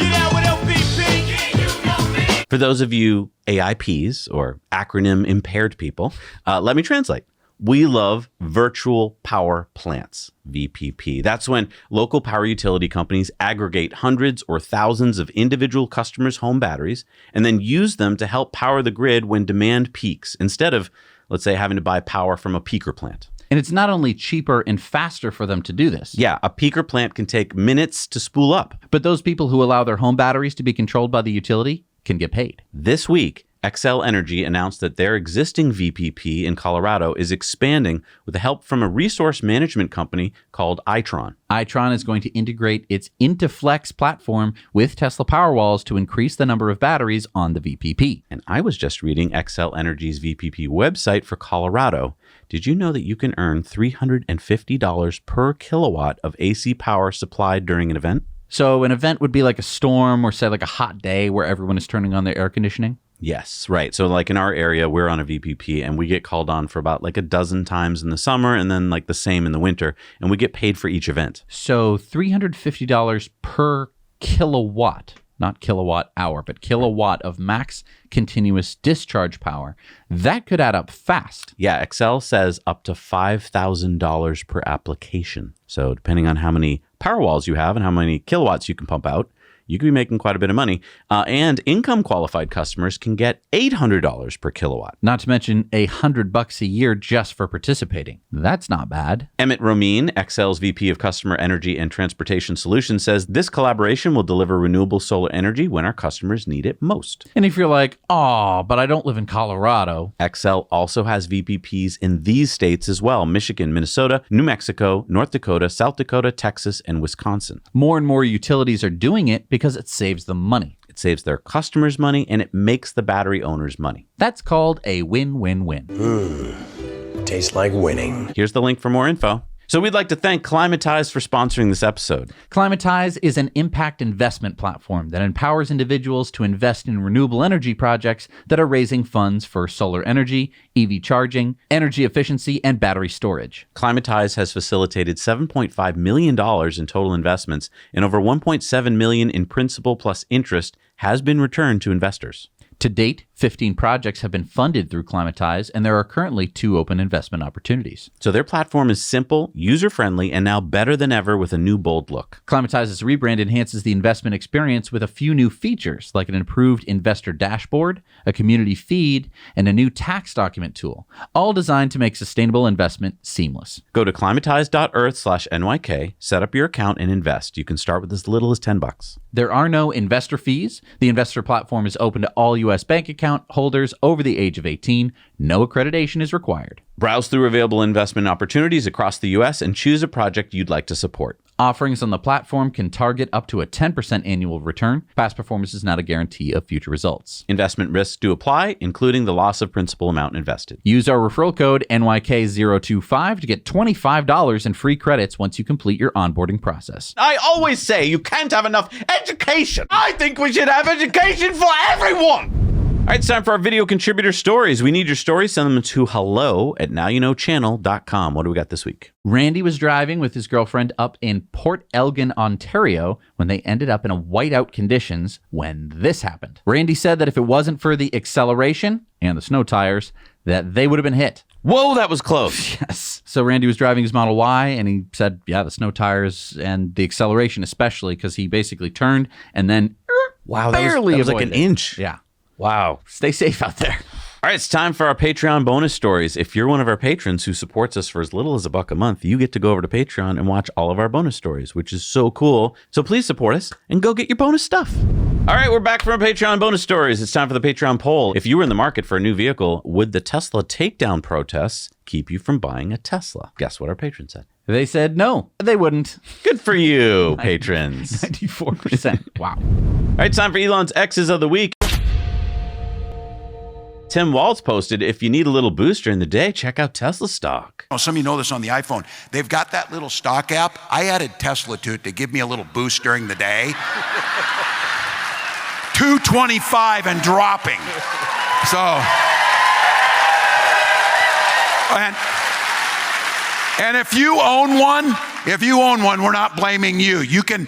For those of you AIPs or acronym impaired people, let me translate. We love virtual power plants, VPP. That's when local power utility companies aggregate hundreds or thousands of individual customers' home batteries and then use them to help power the grid when demand peaks instead of, let's say, having to buy power from a peaker plant. And it's not only cheaper and faster for them to do this. Yeah, a peaker plant can take minutes to spool up. But those people who allow their home batteries to be controlled by the utility can get paid. This week, Xcel Energy announced that their existing VPP in Colorado is expanding with the help from a resource management company called Itron. Itron is going to integrate its InteFlex platform with Tesla Powerwalls to increase the number of batteries on the VPP. And I was just reading Xcel Energy's VPP website for Colorado. Did you know that you can earn $350 per kilowatt of AC power supplied during an event? So an event would be like a storm or say like a hot day where everyone is turning on their air conditioning? Yes, right. So like in our area, we're on a VPP and we get called on for about like a dozen times in the summer and then like the same in the winter. And we get paid for each event. So $350 per kilowatt, not kilowatt hour, but kilowatt of max continuous discharge power. That could add up fast. Yeah, Xcel says up to $5,000 per application. So depending on how many Powerwalls you have and how many kilowatts you can pump out, you could be making quite a bit of money. And income qualified customers can get $800 per kilowatt. Not to mention $100 a year just for participating. That's not bad. Emmett Romine, Xcel's VP of Customer Energy and Transportation Solutions, says this collaboration will deliver renewable solar energy when our customers need it most. And if you're like, oh, but I don't live in Colorado. Xcel also has VPPs in these states as well: Michigan, Minnesota, New Mexico, North Dakota, South Dakota, Texas, and Wisconsin. More and more utilities are doing it because it saves them money. It saves their customers money and it makes the battery owners money. That's called a win-win-win. Tastes like winning. Here's the link for more info. So we'd like to thank Climatize for sponsoring this episode. Climatize is an impact investment platform that empowers individuals to invest in renewable energy projects that are raising funds for solar energy, EV charging, energy efficiency, and battery storage. Climatize has facilitated $7.5 million in total investments, and over $1.7 million in principal plus interest has been returned to investors. To date, 15 projects have been funded through Climatize, and there are currently 2 open investment opportunities. So their platform is simple, user-friendly, and now better than ever with a new bold look. Climatize's rebrand enhances the investment experience with a few new features, like an improved investor dashboard, a community feed, and a new tax document tool, all designed to make sustainable investment seamless. Go to climatize.earth/NYK, set up your account, and invest. You can start with as little as $10. There are no investor fees. The investor platform is open to all U.S. bank account holders over the age of 18. No accreditation is required. Browse through available investment opportunities across the U.S. and choose a project you'd like to support. Offerings on the platform can target up to a 10% annual return. Past performance is not a guarantee of future results. Investment risks do apply, including the loss of principal amount invested. Use our referral code NYK025 to get $25 in free credits once you complete your onboarding process. I always say you can't have enough education. I think we should have education for everyone. All right, it's time for our video contributor stories. We need your stories. Send them to hello@nowyouknowchannel.com. What do we got this week? Randy was driving with his girlfriend up in Port Elgin, Ontario, when they ended up in a whiteout conditions when this happened. Randy said that if it wasn't for the acceleration and the snow tires, that they would have been hit. Whoa, that was close. Yes. So Randy was driving his Model Y, and he said, yeah, the snow tires and the acceleration especially, because he basically turned and then Wow, barely that was like an avoided it. inch. Yeah. Wow. Stay safe out there. All right, it's time for our Patreon bonus stories. If you're one of our patrons who supports us for as little as $1 a month, you get to go over to Patreon and watch all of our bonus stories, which is so cool. So please support us and go get your bonus stuff. All right, we're back from our Patreon bonus stories. It's time for the Patreon poll. If you were in the market for a new vehicle, would the Tesla takedown protests keep you from buying a Tesla? Guess what our patron said. They said no, they wouldn't. Good for you, patrons. 94%. Wow. All right, time for Elon's X's of the week. Tim Waltz posted, if you need a little boost during the day, check out Tesla stock. Oh, some of you know this on the iPhone. They've got that little stock app. I added Tesla to it to give me a little boost during the day. 225 and dropping. So, and if you own one, we're not blaming you. You can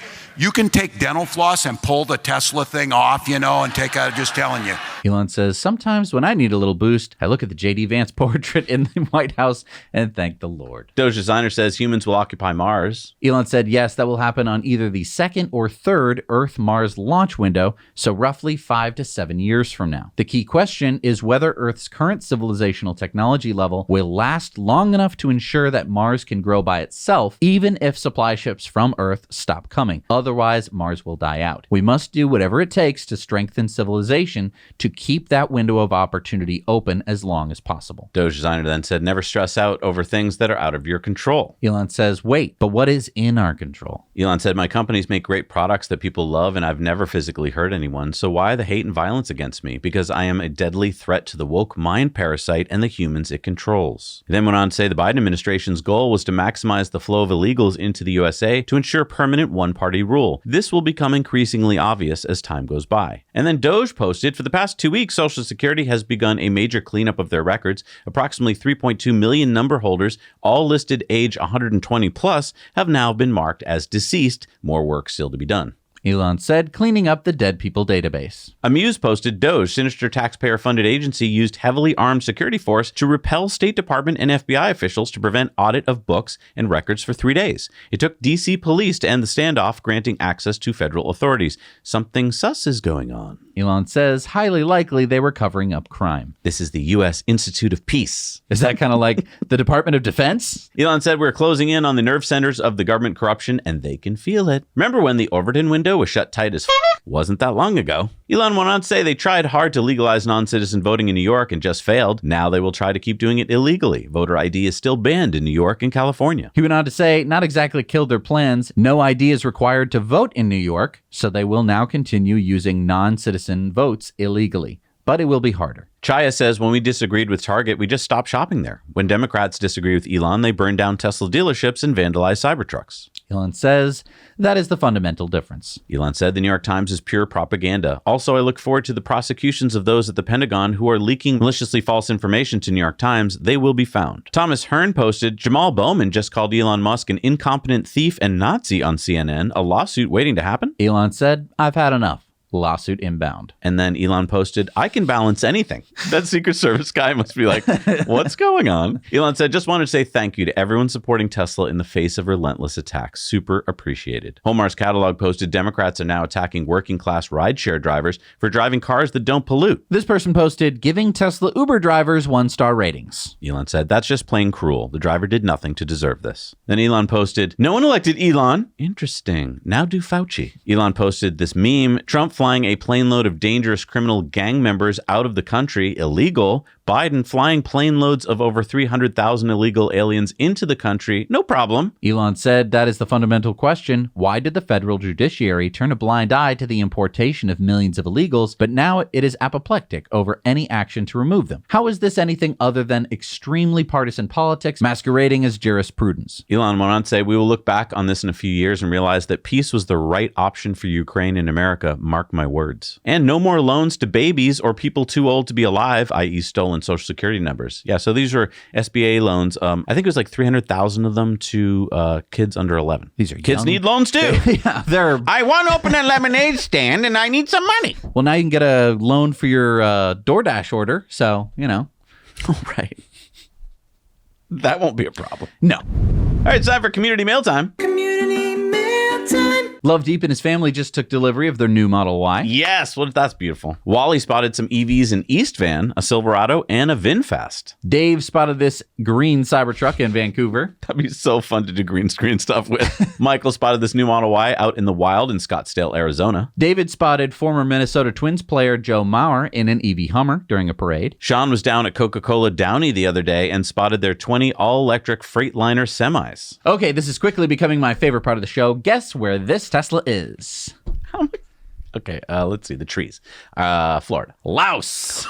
take dental floss and pull the Tesla thing off, and take out, just telling you. Elon says, sometimes when I need a little boost, I look at the J.D. Vance portrait in the White House and thank the Lord. Doge Designer says humans will occupy Mars. Elon said, yes, that will happen on either the second or third Earth-Mars launch window, so roughly 5 to 7 years from now. The key question is whether Earth's current civilizational technology level will last long enough to ensure that Mars can grow by itself, even if supply ships from Earth stop coming. Otherwise, Mars will die out. We must do whatever it takes to strengthen civilization to keep that window of opportunity open as long as possible. Doge Designer then said, never stress out over things that are out of your control. Elon says, wait, but what is in our control? Elon said, my companies make great products that people love, and I've never physically hurt anyone, so why the hate and violence against me? Because I am a deadly threat to the woke mind parasite and the humans it controls. He then went on to say the Biden administration's goal was to maximize the flow of illegals into the USA to ensure permanent one-party rule. This will become increasingly obvious as time goes by. And then Doge posted, for the past 2 weeks, Social Security has begun a major cleanup of their records. Approximately 3.2 million number holders, all listed age 120 plus, have now been marked as deceased. More work still to be done. Elon said, cleaning up the dead people database. Amuse posted, Doge, sinister taxpayer-funded agency, used heavily armed security force to repel State Department and FBI officials to prevent audit of books and records for 3 days. It took D.C. police to end the standoff, granting access to federal authorities. Something sus is going on. Elon says, highly likely they were covering up crime. This is the U.S. Institute of Peace. Is that kind of like the Department of Defense? Elon said, we're closing in on the nerve centers of the government corruption, and they can feel it. Remember when the Overton window was shut tight as Wasn't that long ago. Elon went on to say they tried hard to legalize non-citizen voting in New York and just failed. Now they will try to keep doing it illegally. Voter ID is still banned in New York and California. He went on to say, not exactly killed their plans. No ID is required to vote in New York, so they will now continue using non-citizen votes illegally. but it will be harder. Chaya says, when we disagreed with Target, we just stopped shopping there. When Democrats disagree with Elon, they burn down Tesla dealerships and vandalize Cybertrucks. Elon says that is the fundamental difference. Elon said the New York Times is pure propaganda. Also, I look forward to the prosecutions of those at the Pentagon who are leaking maliciously false information to New York Times. They will be found. Thomas Hearn posted, Jamal Bowman just called Elon Musk an incompetent thief and Nazi on CNN. A lawsuit waiting to happen? Elon said, I've had enough. Lawsuit inbound. And then Elon posted, I can balance anything. That Secret Service guy must be like, what's going on? Elon said, just wanted to say thank you to everyone supporting Tesla in the face of relentless attacks. Super appreciated. Homar's catalog posted, Democrats are now attacking working class rideshare drivers for driving cars that don't pollute. This person posted, giving Tesla Uber drivers 1-star ratings. Elon said, that's just plain cruel. The driver did nothing to deserve this. Then Elon posted, no one elected Elon. Interesting. Now do Fauci. Elon posted this meme, Trump flying a plane load of dangerous criminal gang members out of the country, illegal. Biden flying plane loads of over 300,000 illegal aliens into the country, no problem. Elon said that is the fundamental question. Why did the federal judiciary turn a blind eye to the importation of millions of illegals, but now it is apoplectic over any action to remove them? How is this anything other than extremely partisan politics masquerading as jurisprudence? Elon went on to say, we will look back on this in a few years and realize that peace was the right option for Ukraine and America, mark my words. And no more loans to babies or people too old to be alive, i.e. stolen Social Security numbers. Yeah, so these were SBA loans. I think it was like 300,000 of them to kids under 11. These are kids young. need loans too. They're. I want to open a lemonade stand and I need some money. Well, now you can get a loan for your DoorDash order. So, Oh, right. That won't be a problem. No. All right, it's time for community mail time. Love Deep and his family just took delivery of their new Model Y. Yes, well, that's beautiful. Wally spotted some EVs in East Van, a Silverado, and a VinFast. Dave spotted this green Cybertruck in Vancouver. That'd be so fun to do green screen stuff with. Michael spotted this new Model Y out in the wild in Scottsdale, Arizona. David spotted former Minnesota Twins player Joe Mauer in an EV Hummer during a parade. Sean was down at Coca-Cola Downey the other day and spotted their 20 all-electric Freightliner semis. Okay, this is quickly becoming my favorite part of the show. Guess where this Tesla is? Okay, let's see. The trees. Florida. Laos.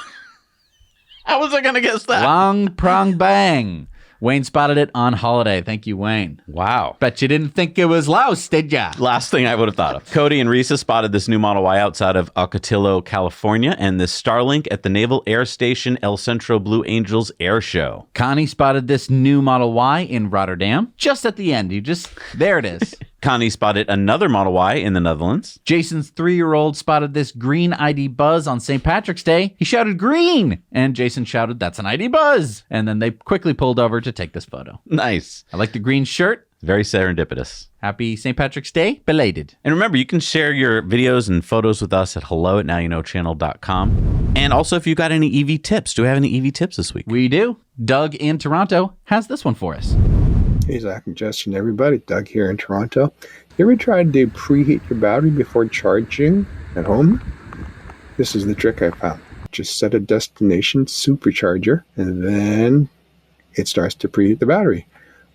How was I going to guess that? Long Prong Bang. Wayne spotted it on holiday. Thank you, Wayne. Wow. Bet you didn't think it was Laos, did ya? Last thing I would have thought of. Cody and Risa spotted this new Model Y outside of Ocotillo, California, and this Starlink at the Naval Air Station El Centro Blue Angels Air Show. Connie spotted this new Model Y in Rotterdam. Just at the end. There it is. Connie spotted another Model Y in the Netherlands. Jason's 3-year-old spotted this green ID Buzz on St. Patrick's Day. He shouted green, and Jason shouted, that's an ID Buzz. And then they quickly pulled over to take this photo. Nice. I like the green shirt. Very serendipitous. Happy St. Patrick's Day, belated. And remember, you can share your videos and photos with us at hello@nowyouknowchannel.com. And also, if you got any EV tips, do we have any EV tips this week? We do. Doug in Toronto has this one for us. Hey, Zach and Justin, everybody. Doug here in Toronto. You ever tried to preheat your battery before charging at home? This is the trick I found. Just set a destination supercharger, and then it starts to preheat the battery.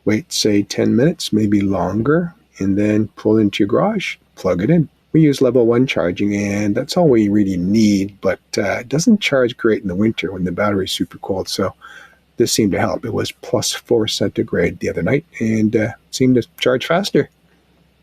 Wait, say 10 minutes, maybe longer, and then pull into your garage, plug it in. We use level 1 charging, and that's all we really need, but it doesn't charge great in the winter when the battery's super cold, so this seemed to help. It was +4 centigrade the other night and seemed to charge faster.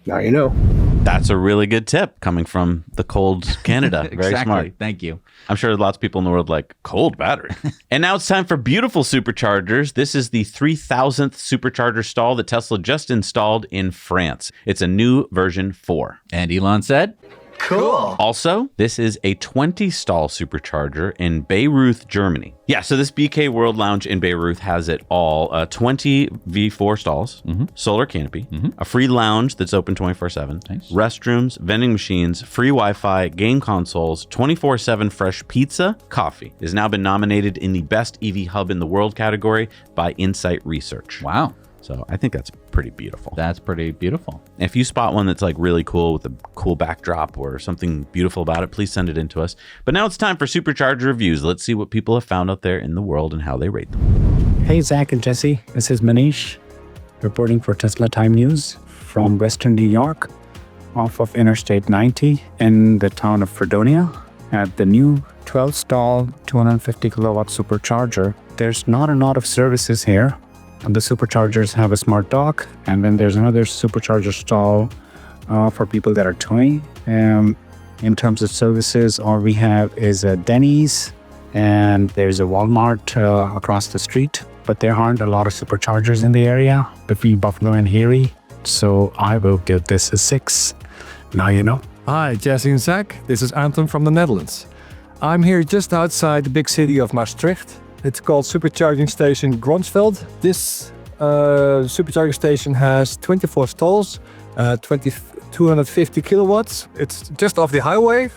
Now you know. That's a really good tip coming from the cold Canada. Very Exactly. smart. Thank you. I'm sure lots of people in the world like, cold battery. And now it's time for beautiful superchargers. This is the 3,000th supercharger stall that Tesla just installed in France. It's a new version 4. And Elon said, Cool. Also, this is a 20-stall supercharger in Bayreuth, Germany. Yeah, so this BK World Lounge in Bayreuth has it all. 20 V4 stalls, solar canopy, a free lounge that's open 24/7, Nice. restrooms, vending machines, free Wi-Fi, game consoles, 24/7 fresh pizza, coffee. It has now been nominated in the Best EV Hub in the World category by Insight Research. wow, So I think that's pretty beautiful. that's pretty beautiful. If you spot one that's like really cool with a cool backdrop or something beautiful about it, please send it in to us. But now it's time for Supercharger reviews. Let's see what people have found out there in the world and how they rate them. Hey, Zach and Jesse. This is Manish reporting for Tesla Time News from Western New York off of Interstate 90 in the town of Fredonia at the new 12-stall, 250 kilowatt supercharger. There's not a lot of services here. The superchargers have a smart dock, and then there's another supercharger stall for people that are towing. In terms of services, all we have is a Denny's, and there's a Walmart across the street. But there aren't a lot of superchargers in the area between Buffalo and Erie, so I will give this a 6. Now you know. Hi, Jesse and Zach. This is Anton from the Netherlands. I'm here just outside the big city of Maastricht. It's called Supercharging Station Gronsveld. This supercharging station has 24 stalls, 250 kilowatts. It's just off the highway.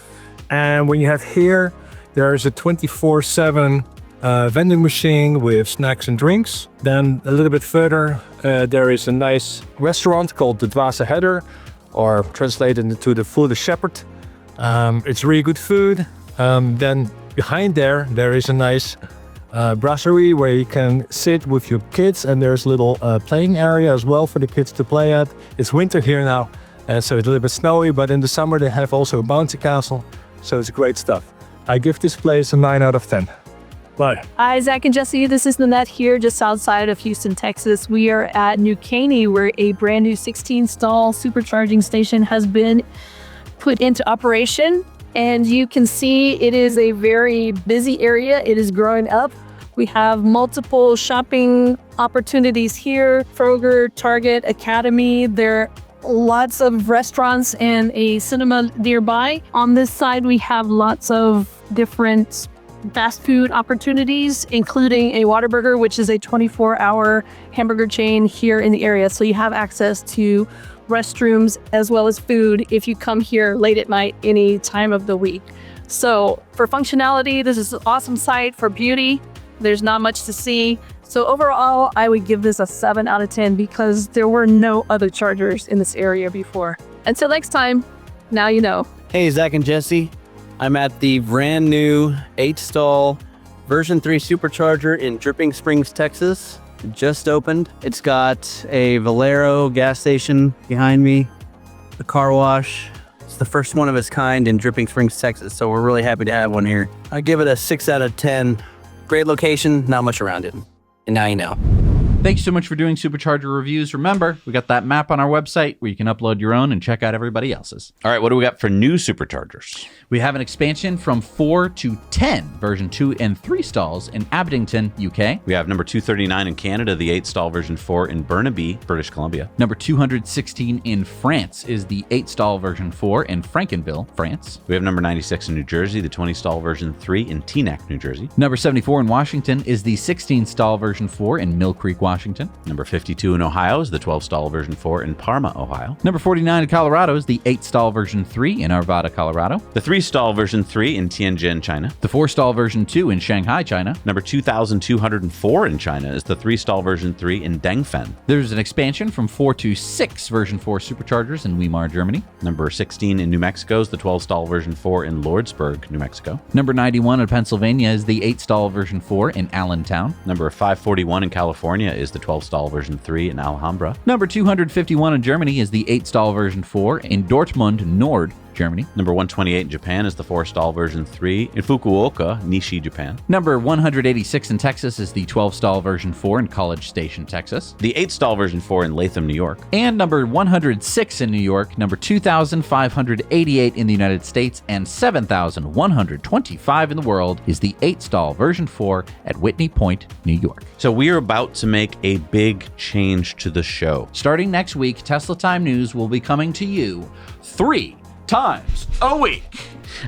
And when you have here, there's a 24/7 vending machine with snacks and drinks. Then a little bit further, there is a nice restaurant called the Dwaze Herder, or translated into the Fool the Shepherd. It's really good food. Then behind there is a nice brasserie where you can sit with your kids, and there's a little playing area as well for the kids to play at. It's winter here now, and so it's a little bit snowy, but in the summer they have also a bouncy castle, so it's great stuff. I give this place a 9 out of 10. Bye. Hi, Zach and Jesse. This is Nanette here, just outside of Houston, Texas. We are at New Caney, where a brand new 16-stall supercharging station has been put into operation. And you can see it is a very busy area. It is growing up. We have multiple shopping opportunities here: Kroger, Target, Academy. There are lots of restaurants and a cinema nearby. On this side, we have lots of different fast food opportunities, including a Whataburger, which is a 24-hour hamburger chain here in the area. So you have access to restrooms as well as food if you come here late at night, any time of the week. So for functionality, this is an awesome site. For beauty, there's not much to see. So overall, I would give this a 7 out of 10 because there were no other chargers in this area before. Until next time, now you know. Hey, Zach and Jesse. I'm at the brand new 8-stall version 3 supercharger in Dripping Springs, Texas. It just opened. It's got a Valero gas station behind me, a car wash. It's the first one of its kind in Dripping Springs, Texas, so we're really happy to have one here. I give it a 6 out of 10. Great location, not much around it. And now you know. Thank you so much for doing Supercharger reviews. Remember, we got that map on our website where you can upload your own and check out everybody else's. All right, what do we got for new superchargers? We have an expansion from 4 to 10 version 2 and 3 stalls in Abington, UK. We have number 239 in Canada, the 8-stall version 4 in Burnaby, British Columbia. Number 216 in France is the 8-stall version 4 in Frankenville, France. We have number 96 in New Jersey, the 20-stall version 3 in Teaneck, New Jersey. Number 74 in Washington is the 16-stall version 4 in Mill Creek, Washington. Number 52 in Ohio is the 12-stall version 4 in Parma, Ohio. Number 49 in Colorado is the 8-stall version 3 in Arvada, Colorado. The 3-stall version 3 in Tianjin, China. The 4-stall version 2 in Shanghai, China. Number 2204 in China is the 3-stall version 3 in Dengfen. There's an expansion from 4 to 6 version 4 superchargers in Weimar, Germany. Number 16 in New Mexico is the 12-stall version 4 in Lordsburg, New Mexico. Number 91 in Pennsylvania is the 8-stall version 4 in Allentown. Number 541 in California is the 12-stall version 3 in Alhambra. Number 251 in Germany is the 8-stall version 4 in Dortmund Nord, Germany. Number 128 in Japan is the 4-stall version 3 in Fukuoka, Nishi, Japan. Number 186 in Texas is the 12-stall version 4 in College Station, Texas. The 8-stall version 4 in Latham, New York. And number 106 in New York, number 2,588 in the United States, and 7,125 in the world is the 8-stall version 4 at Whitney Point, New York. So we are about to make a big change to the show. Starting next week, Tesla Time News will be coming to you 3 times a week.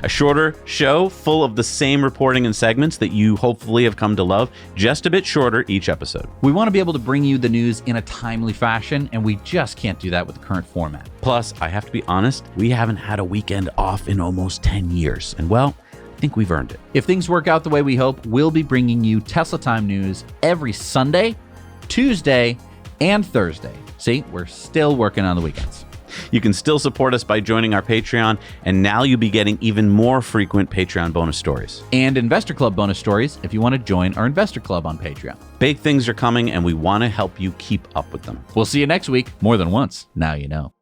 A shorter show full of the same reporting and segments that you hopefully have come to love, just a bit shorter each episode. We want to be able to bring you the news in a timely fashion, and we just can't do that with the current format. Plus, I have to be honest, we haven't had a weekend off in almost 10 years. And well, I think we've earned it. If things work out the way we hope, we'll be bringing you Tesla Time News every Sunday, Tuesday, and Thursday. See, we're still working on the weekends. You can still support us by joining our Patreon, and now you'll be getting even more frequent Patreon bonus stories. And Investor Club bonus stories if you want to join our Investor Club on Patreon. Big things are coming, and we want to help you keep up with them. We'll see you next week, more than once. Now you know.